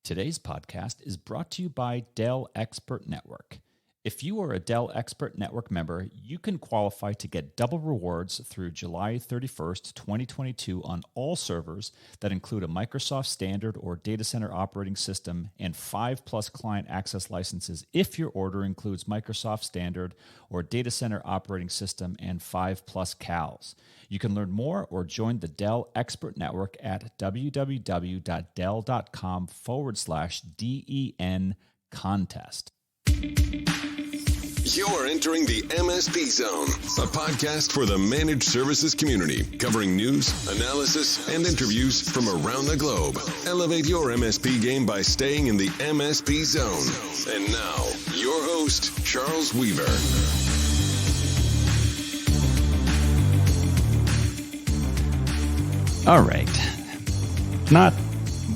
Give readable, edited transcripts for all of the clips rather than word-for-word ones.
Today's podcast is brought to you by Dell Expert Network. If you are a Dell Expert Network member, you can qualify to get double rewards through July 31st, 2022 on all servers that include a Microsoft Standard or Data Center operating system and 5+ client access licenses if your order includes Microsoft Standard or Data Center operating system and 5+ CALs. You can learn more or join the Dell Expert Network at www.dell.com/DEN contest. You're entering the MSP Zone, a podcast for the managed services community, covering news, analysis, and interviews from around the globe. Elevate your MSP game by staying in the MSP Zone. And now, your host, Charles Weaver. All right. Not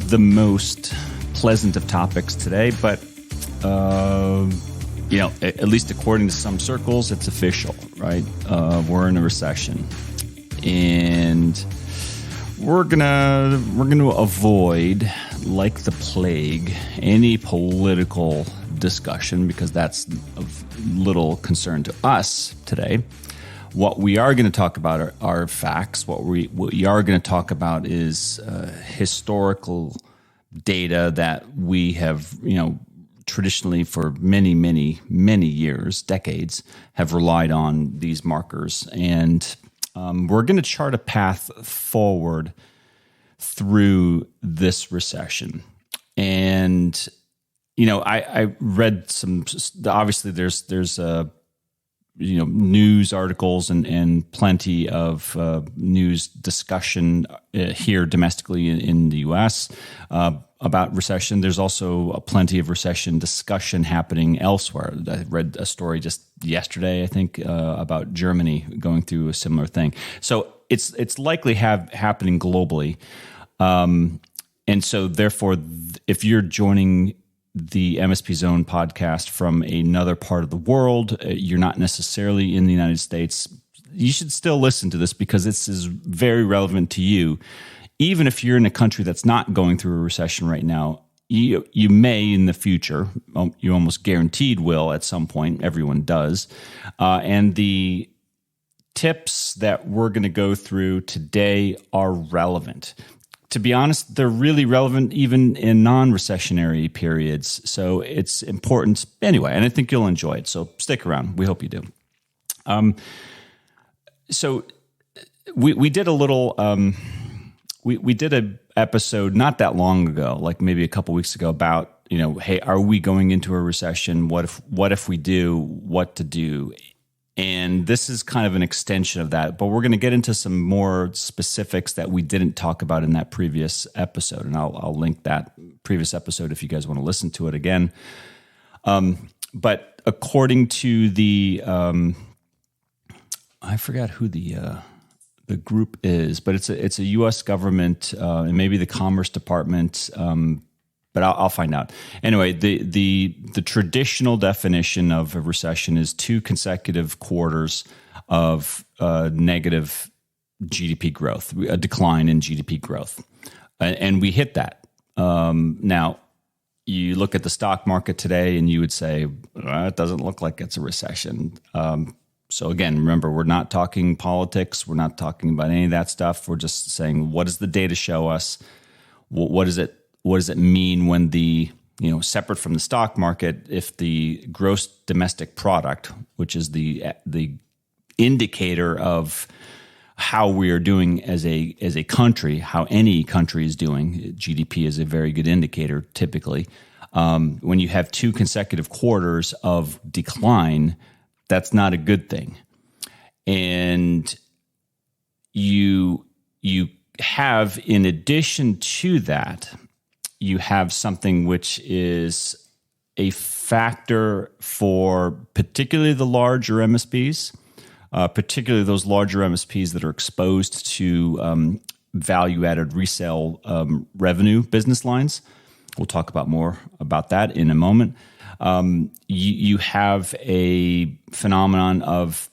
the most pleasant of topics today, but at least according to some circles, it's official, right? We're in a recession, and we're gonna avoid, like the plague, any political discussion because that's of little concern to us today. What we are going to talk about are facts. What we are going to talk about is historical data that we have, traditionally for many, many, many years, decades, have relied on these markers. And we're going to chart a path forward through this recession. And, I read some, obviously there's news articles and plenty of news discussion here domestically in the U.S. About recession. There's also plenty of recession discussion happening elsewhere. I read a story just yesterday, I think, about Germany going through a similar thing. So it's likely happening globally. And so therefore, if you're joining the MSP Zone podcast from another part of the world, you're not necessarily in the United States, you should still listen to this because this is very relevant to you. Even if you're in a country that's not going through a recession right now, you may in the future, you almost guaranteed will at some point, everyone does. And the tips that we're going to go through today are relevant. To be honest, they're really relevant even in non-recessionary periods. So it's important anyway, and I think you'll enjoy it. So stick around. We hope you do. So we did a little, we did an episode not that long ago, like maybe a couple weeks ago, about, hey, are we going into a recession? What if we do? What to do? And this is kind of an extension of that, but we're going to get into some more specifics that we didn't talk about in that previous episode. And I'll link that previous episode if you guys want to listen to it again. But according to the, I forgot who the group is, but it's a U.S. government and maybe the Commerce Department. But I'll find out. Anyway, the traditional definition of a recession is 2 consecutive quarters of negative GDP growth, a decline in GDP growth. And we hit that. Now, you look at the stock market today and you would say, it doesn't look like it's a recession. So again, remember, we're not talking politics. We're not talking about any of that stuff. We're just saying, what does the data show us? What does it mean when the, separate from the stock market, if the gross domestic product, which is the indicator of how we are doing as a country, how any country is doing, GDP is a very good indicator typically. When you have 2 consecutive quarters of decline, that's not a good thing. And you have, in addition to that, you have something which is a factor for particularly the larger MSPs, particularly those larger MSPs that are exposed to value-added resale revenue business lines. We'll talk about more about that in a moment. You have a phenomenon of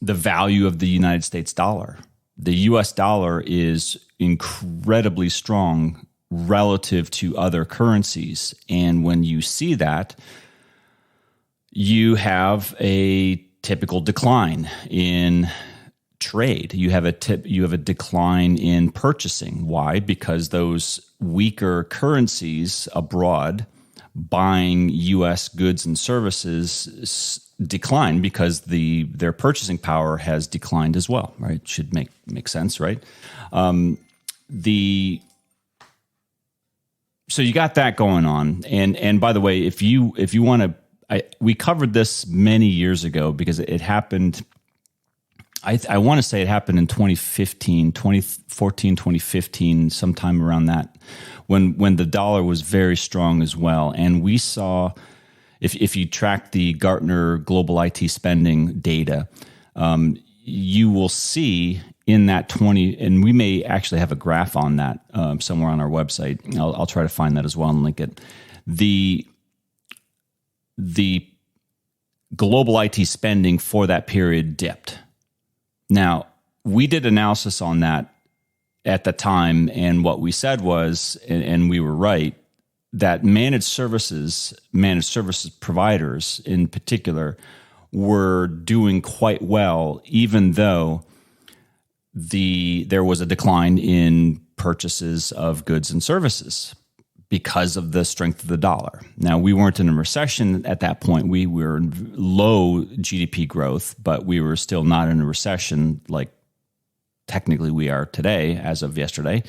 the value of the United States dollar. The U.S. dollar is incredibly strong relative to other currencies. And when you see that, you have a typical decline in trade. You have a decline in purchasing. Why? Because those weaker currencies abroad buying U.S. goods and services decline because their purchasing power has declined as well. Right? Should make sense, right? So you got that going on. And by the way, if you want to, we covered this many years ago because it happened. I want to say it happened in 2014, 2015, sometime around that, when the dollar was very strong as well. And we saw, if you track the Gartner global IT spending data, you will see in that 20, and we may actually have a graph on that somewhere on our website. I'll try to find that as well and link it. The global IT spending for that period dipped. Now, we did analysis on that at the time, and what we said was, and we were right, that managed services providers in particular were doing quite well, even though there was a decline in purchases of goods and services because of the strength of the dollar. Now, we weren't in a recession at that point. We were in low GDP growth, but we were still not in a recession like technically we are today as of yesterday.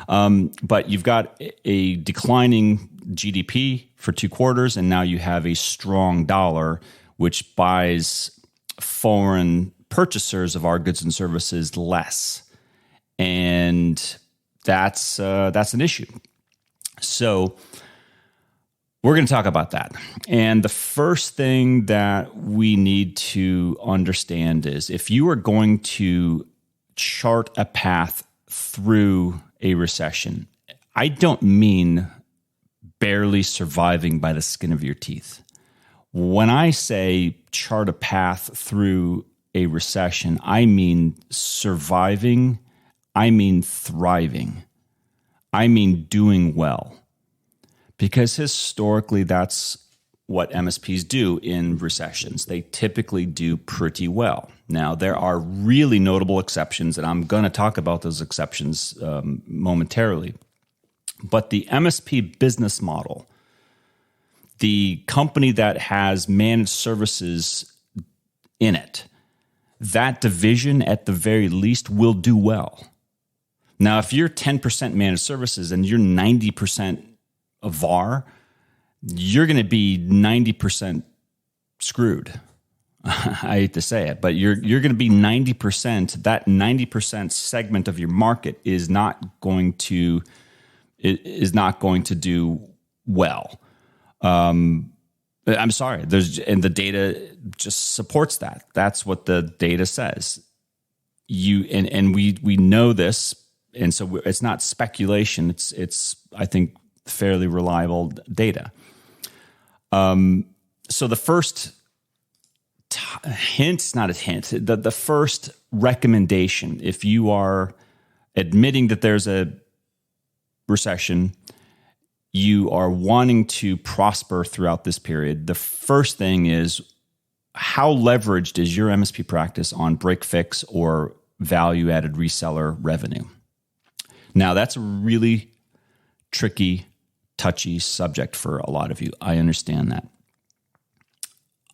But you've got a declining GDP for 2 quarters, and now you have a strong dollar, which buys foreign purchasers of our goods and services less. And that's an issue. So we're going to talk about that. And the first thing that we need to understand is if you are going to chart a path through a recession, I don't mean barely surviving by the skin of your teeth. When I say chart a path through a recession, I mean surviving, I mean thriving. I mean doing well, because historically that's what MSPs do in recessions. They typically do pretty well. Now, there are really notable exceptions, and I'm going to talk about those exceptions momentarily. But the MSP business model, the company that has managed services in it, that division at the very least will do well. Now, if you're 10% managed services and you're 90% of VAR, you're going to be 90% screwed. I hate to say it, but you're going to be 90%. That 90% segment of your market is not going to do well. I'm sorry. And the data just supports that. That's what the data says. We know this. And so it's not speculation. It's I think fairly reliable data. So the first hint, not a hint, the first recommendation, if you are admitting that there's a recession, you are wanting to prosper throughout this period, the first thing is, how leveraged is your MSP practice on break fix or value-added reseller revenue? Now, that's a really tricky, touchy subject for a lot of you. I understand that.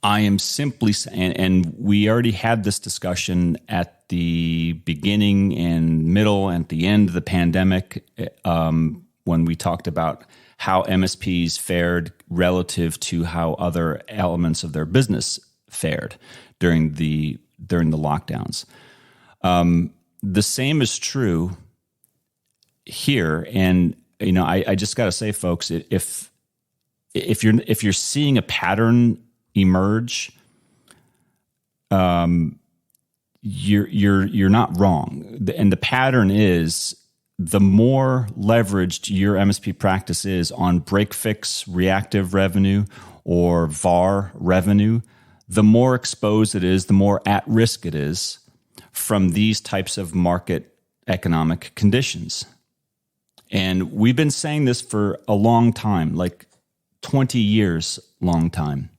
I am simply saying, and we already had this discussion at the beginning and middle and at the end of the pandemic when we talked about how MSPs fared relative to how other elements of their business fared during the lockdowns. The same is true here, and I just got to say, folks, if you're seeing a pattern emerge, you're not wrong, and the pattern is the more leveraged your MSP practice is on break fix reactive revenue or VAR revenue, the more exposed it is, the more at risk it is from these types of market economic conditions. And we've been saying this for a long time, like 20 years, long time.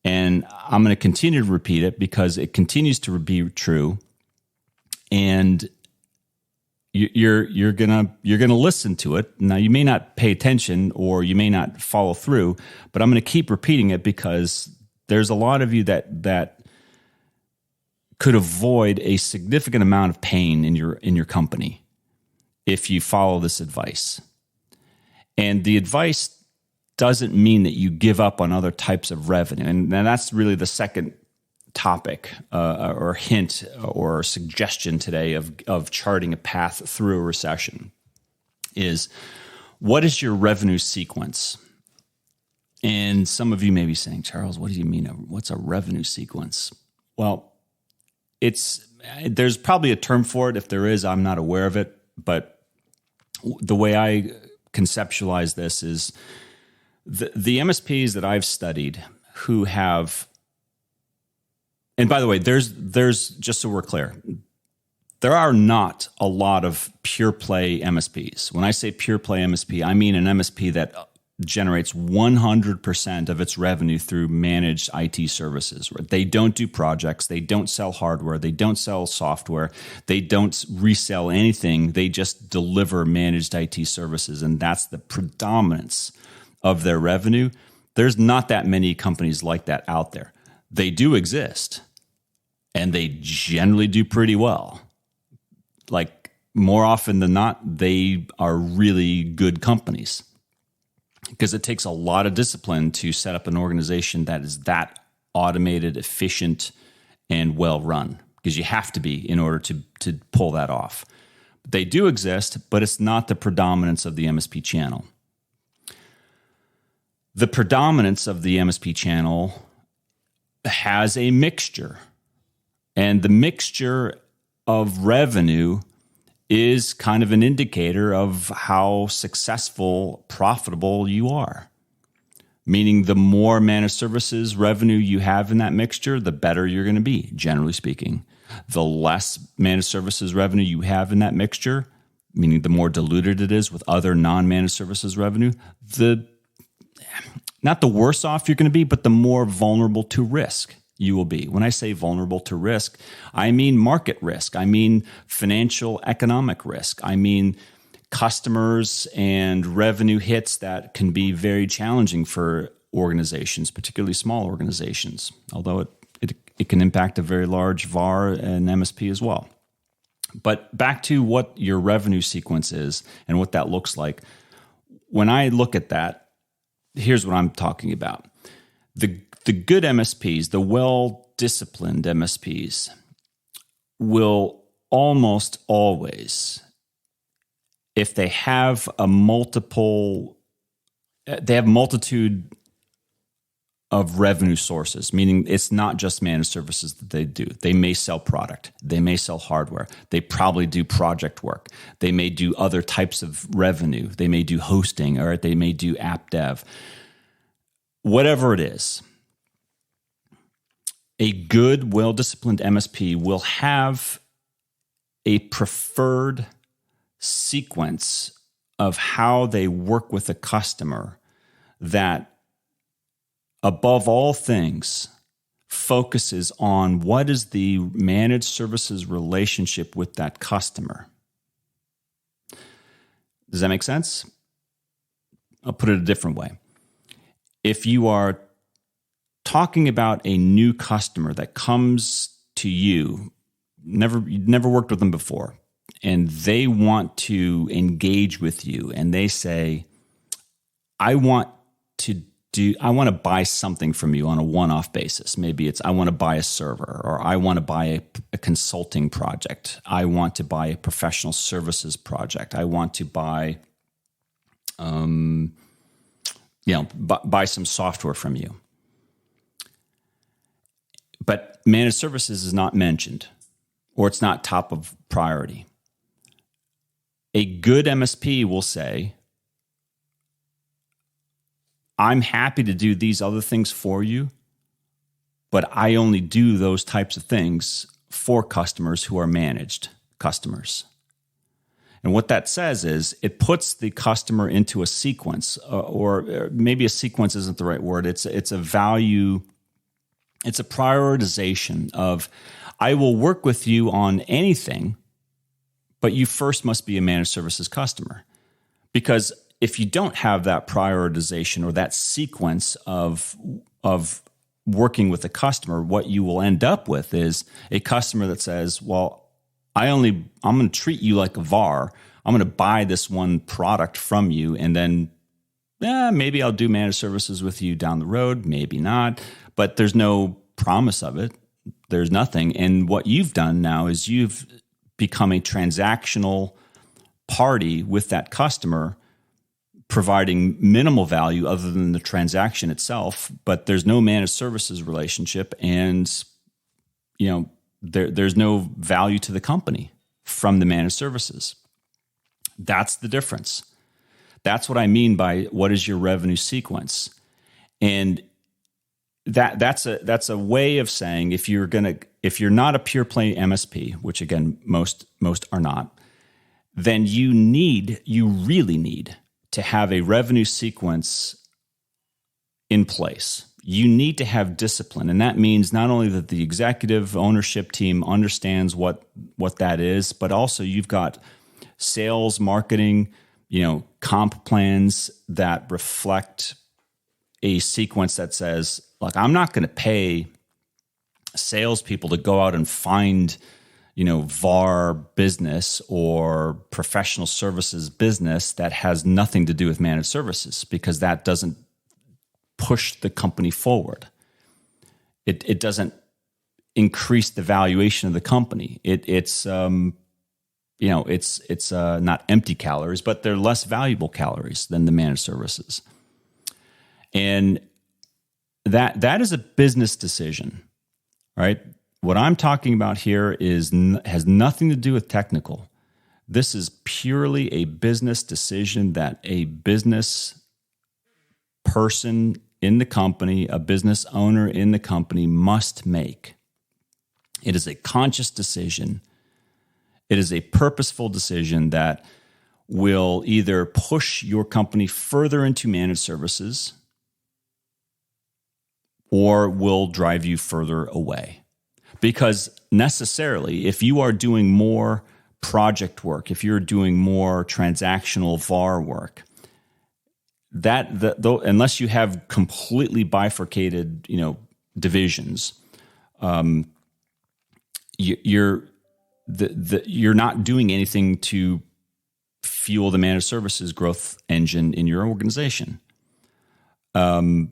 And I'm going to continue to repeat it because it continues to be true. And you're gonna listen to it. Now, you may not pay attention or you may not follow through, but I'm going to keep repeating it because there's a lot of you that could avoid a significant amount of pain in your company if you follow this advice. And the advice doesn't mean that you give up on other types of revenue. And that's really the second topic or hint or suggestion today of charting a path through a recession is, what is your revenue sequence? And some of you may be saying, Charles, what do you mean? What's a revenue sequence? Well, there's probably a term for it. If there is, I'm not aware of it. But the way I conceptualize this is the MSPs that I've studied who have, and by the way, there's just so we're clear, there are not a lot of pure play MSPs. When I say pure play MSP, I mean an MSP that generates 100% of its revenue through managed IT services. They don't do projects. They don't sell hardware. They don't sell software. They don't resell anything. They just deliver managed IT services, and that's the predominance of their revenue. There's not that many companies like that out there. They do exist, and they generally do pretty well. Like, more often than not, they are really good companies because it takes a lot of discipline to set up an organization that is that automated, efficient, and well run, because you have to be in order to pull that off. They do exist, but it's not the predominance of the MSP channel. The predominance of the MSP channel has a mixture, and the mixture of revenue is kind of an indicator of how successful, profitable you are. Meaning the more managed services revenue you have in that mixture, the better you're going to be, generally speaking. The less managed services revenue you have in that mixture, meaning the more diluted it is with other non-managed services revenue, not the worse off you're going to be, but the more vulnerable to risk you will be. When I say vulnerable to risk, I mean market risk. I mean financial, economic risk. I mean customers and revenue hits that can be very challenging for organizations, particularly small organizations, although it can impact a very large VAR and MSP as well. But back to what your revenue sequence is and what that looks like. When I look at that, here's what I'm talking about. The good MSPs, the well-disciplined MSPs, will almost always, if they have multitude of revenue sources, meaning it's not just managed services that they do. They may sell product. They may sell hardware. They probably do project work. They may do other types of revenue. They may do hosting, or they may do app dev. Whatever it is, a good, well-disciplined MSP will have a preferred sequence of how they work with a customer that, above all things, focuses on what is the managed services relationship with that customer. Does that make sense? I'll put it a different way. If you are talking about a new customer that comes to you, you've never worked with them before, and they want to engage with you, and they say, I want to buy something from you on a one-off basis. Maybe it's I want to buy a server, or I want to buy a consulting project. I want to buy a professional services project. I want to buy, buy some software from you. But managed services is not mentioned, or it's not top of priority. A good MSP will say, I'm happy to do these other things for you, but I only do those types of things for customers who are managed customers. And what that says is it puts the customer into a sequence, or maybe a sequence isn't the right word. It's a value, it's a prioritization of, I will work with you on anything, but you first must be a managed services customer. Because if you don't have that prioritization or that sequence of working with a customer, what you will end up with is a customer that says, well, I'm going to treat you like a VAR. I'm going to buy this one product from you, and then maybe I'll do managed services with you down the road, maybe not, but there's no promise of it. There's nothing. And what you've done now is you've become a transactional party with that customer, providing minimal value other than the transaction itself, but there's no managed services relationship, and there's no value to the company from the managed services. That's the difference. That's what I mean by what is your revenue sequence. And that's a way of saying if you're not a pure play MSP, which again most are not, then you really need to have a revenue sequence in place. You need to have discipline. And that means not only that the executive ownership team understands what that is, but also you've got sales, marketing, comp plans that reflect a sequence that says, look, I'm not going to pay salespeople to go out and find, VAR business or professional services business that has nothing to do with managed services, because that doesn't push the company forward. It doesn't increase the valuation of the company. It's not empty calories, but they're less valuable calories than the managed services. And that is a business decision, right? What I'm talking about here has nothing to do with technical. This is purely a business decision that a business person in the company, a business owner in the company must make. It is a conscious decision. It is a purposeful decision that will either push your company further into managed services or will drive you further away. Because necessarily, if you are doing more project work, if you're doing more transactional VAR work, unless you have completely bifurcated, divisions, you're not doing anything to fuel the managed services growth engine in your organization. You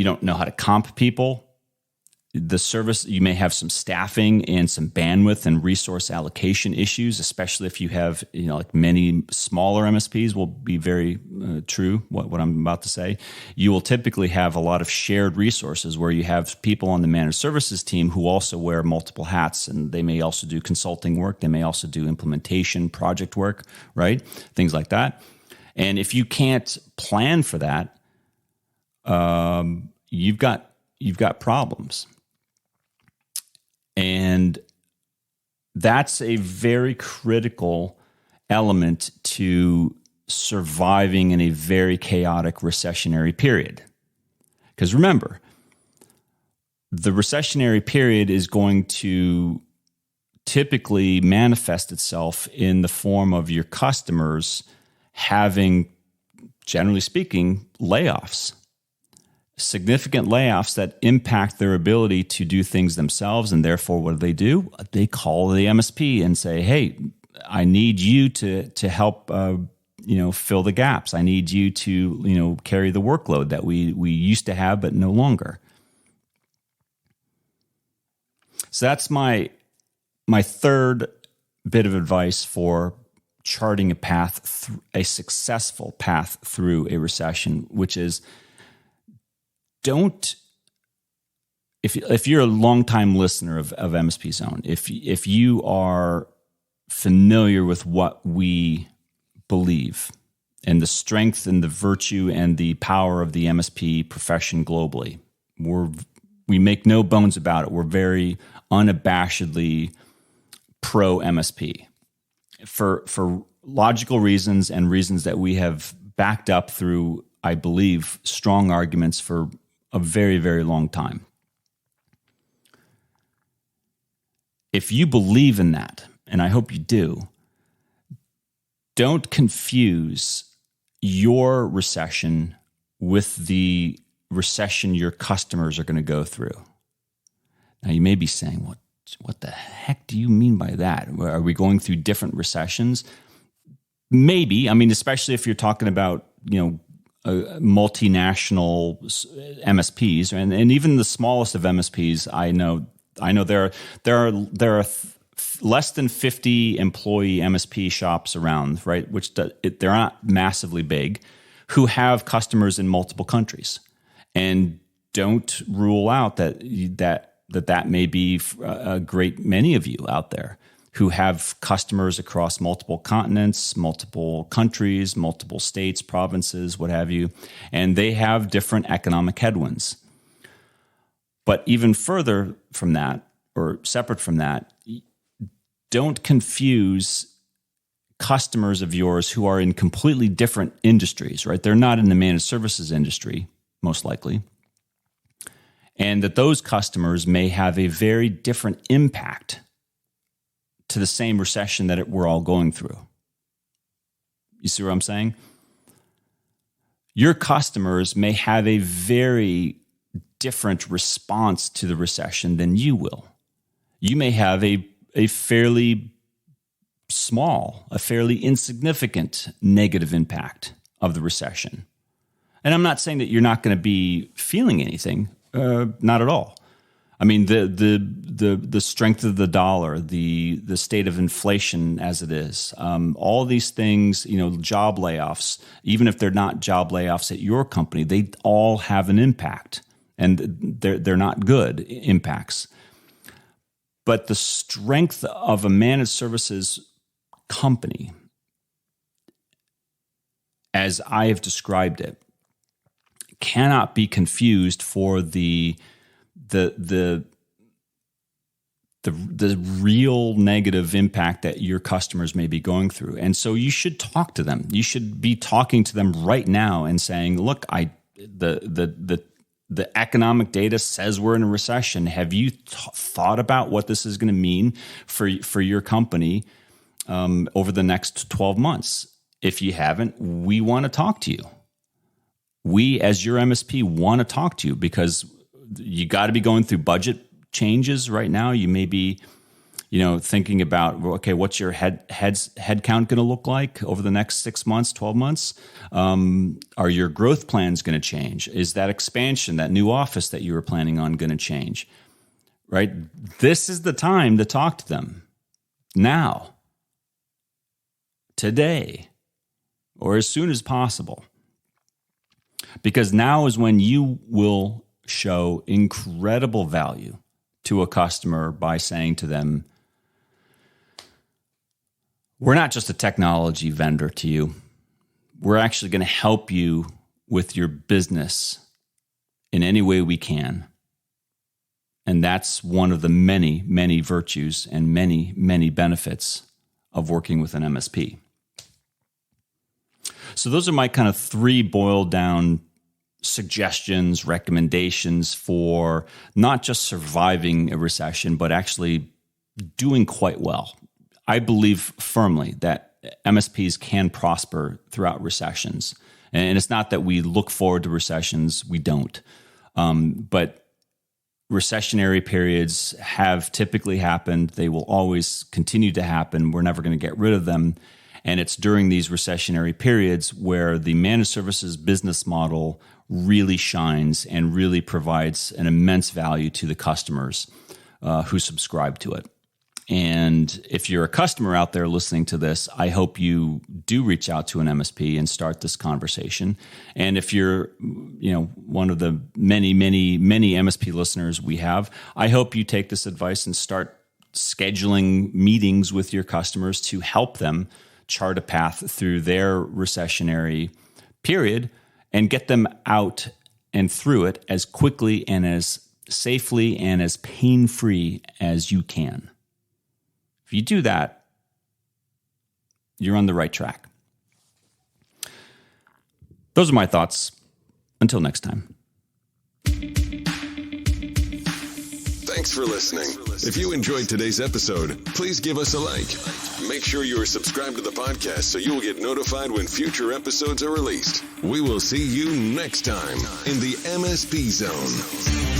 don't know how to comp people. The service, you may have some staffing and some bandwidth and resource allocation issues, especially if you have, like many smaller MSPs will be very true, what I'm about to say. You will typically have a lot of shared resources where you have people on the managed services team who also wear multiple hats, and they may also do consulting work. They may also do implementation project work, right? Things like that. And if you can't plan for that, you've got problems. And that's a very critical element to surviving in a very chaotic recessionary period. Because remember, the recessionary period is going to typically manifest itself in the form of your customers having, generally speaking, layoffs. Significant layoffs that impact their ability to do things themselves, and therefore what do? They call the MSP and say, "Hey, I need you to help, fill the gaps. I need you to, carry the workload that we used to have but no longer." So that's my third bit of advice for charting a successful path through a recession, which is, if you're a longtime listener of MSP Zone, if you are familiar with what we believe and the strength and the virtue and the power of the MSP profession globally, we make no bones about it. We're very unabashedly pro MSP for logical reasons and reasons that we have backed up through, I believe, strong arguments for a very, very long time. If you believe in that, and I hope you do, don't confuse your recession with the recession your customers are going to go through. Now, you may be saying, what the heck do you mean by that? Are we going through different recessions? Maybe. I mean, especially if you're talking about, multinational MSPs, and even the smallest of MSPs. I know there are less than 50 employee MSP shops around, right? They're not massively big, who have customers in multiple countries, and don't rule out that may be a great many of you out there who have customers across multiple continents, multiple countries, multiple states, provinces, what have you, and they have different economic headwinds. But even further from that, or separate from that, don't confuse customers of yours who are in completely different industries, right? They're not in the managed services industry, most likely. And that those customers may have a very different impact to the same recession that we're all going through. You see what I'm saying? Your customers may have a very different response to the recession than you will. You may have a fairly small, a fairly insignificant negative impact of the recession. And I'm not saying that you're not going to be feeling anything, not at all. I mean, the strength of the dollar, the state of inflation as it is, all these things, job layoffs, even if they're not job layoffs at your company, they all have an impact, and they're not good impacts. But the strength of a managed services company, as I have described it, cannot be confused for the real negative impact that your customers may be going through. And so you should talk to them. You should be talking to them right now and saying, look, the economic data says we're in a recession. Have you thought about what this is going to mean for your company over the next 12 months? If you haven't, we want to talk to you. We, as your MSP, want to talk to you because you got to be going through budget changes right now. You may be, thinking about, okay, what's your head count going to look like over the next 6 months, 12 months? Are your growth plans going to change? Is that expansion, that new office that you were planning on, going to change? Right? This is the time to talk to them. Now. Today. Or as soon as possible. Because now is when you will show incredible value to a customer by saying to them, we're not just a technology vendor to you. We're actually going to help you with your business in any way we can. And that's one of the many, many virtues and many, many benefits of working with an MSP. So those are my kind of 3 boiled down suggestions, recommendations for not just surviving a recession, but actually doing quite well. I believe firmly that MSPs can prosper throughout recessions. And it's not that we look forward to recessions, we don't. But recessionary periods have typically happened. They will always continue to happen. We're never going to get rid of them. And it's during these recessionary periods where the managed services business model really shines and really provides an immense value to the customers who subscribe to it. And if you're a customer out there listening to this, I hope you do reach out to an MSP and start this conversation. And if you're, one of the many, many, many MSP listeners we have, I hope you take this advice and start scheduling meetings with your customers to help them chart a path through their recessionary period and get them out and through it as quickly and as safely and as pain-free as you can. If you do that, you're on the right track. Those are my thoughts. Until next time. Thanks for listening. If you enjoyed today's episode, please give us a like. Make sure you are subscribed to the podcast so you will get notified when future episodes are released. We will see you next time in the MSP Zone.